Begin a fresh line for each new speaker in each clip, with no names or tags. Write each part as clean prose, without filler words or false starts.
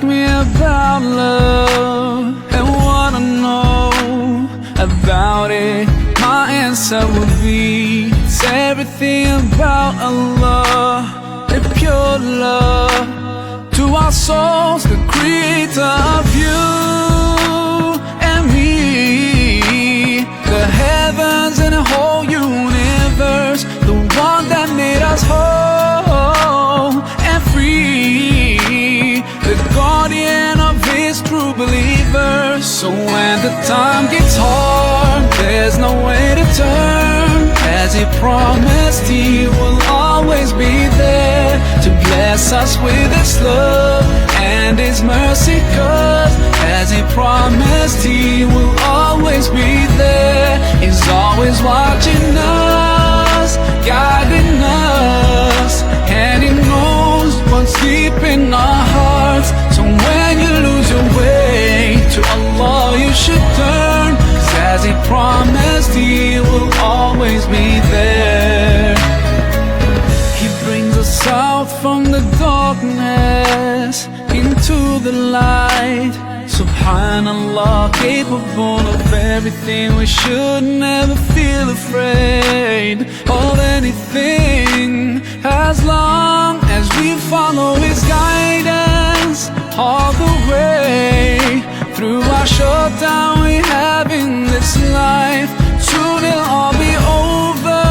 ask me about love and wanna know about it, my answer would be it's everything about Allah, the pure love to our souls, the creator of you and me, the heavens and the whole universe, the one that made us whole and free, the guardian of his true believers. So when the time gets hard, there's no way to turn, as he promised he will always be there to bless us with his love and his mercy. Cause as he promised he will always be there, he's always watching us, guiding us, and he knows what's deep in our hearts. So when you lose your way, to Allah you should turn, cause as he promised he will always be there. He brings us out from the darkness into the light. Subhanallah, capable of everything. We should never feel afraid of anything, as long as we follow his guidance all the way through our short time we have in this life. Soon it'll all be over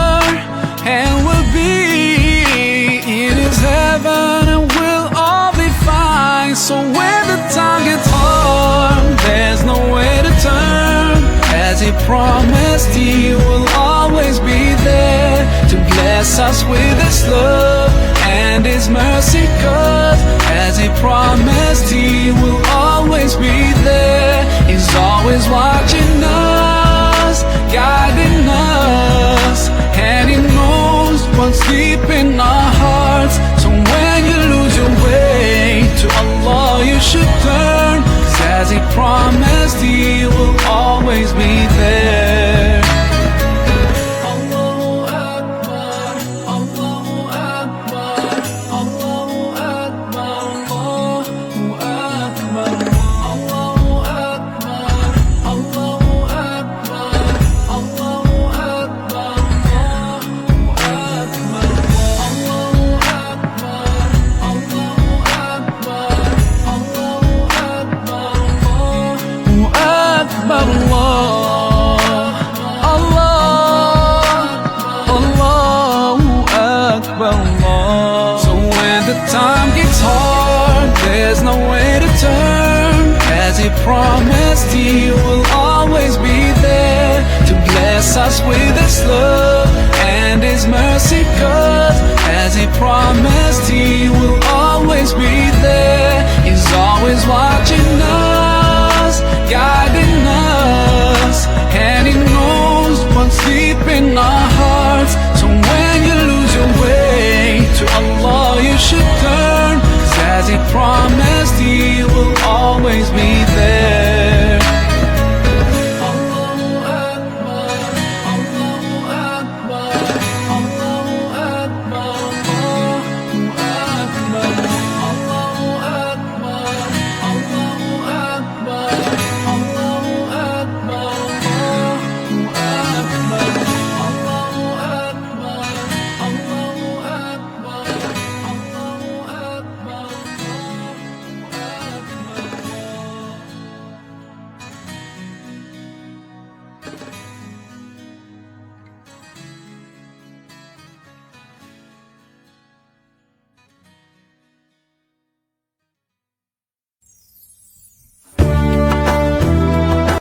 and we'll be in his heaven and we'll all be fine. So when the time gets hard, there's no way to turn, as he promised he will always be there to bless us with his love and his mercy. Cause as he promised he will always be there, he's always watching us, guiding us, and he knows what's deep in our hearts. So when you lose your way, to Allah you should turn, cause as he promised he will always be there. So when the time gets hard, there's no way to turn, as he promised he will always be there to bless us with his love and his mercy. Cause as he promised he will always be there, he's always watching us, guiding us, and he knows what's deep in our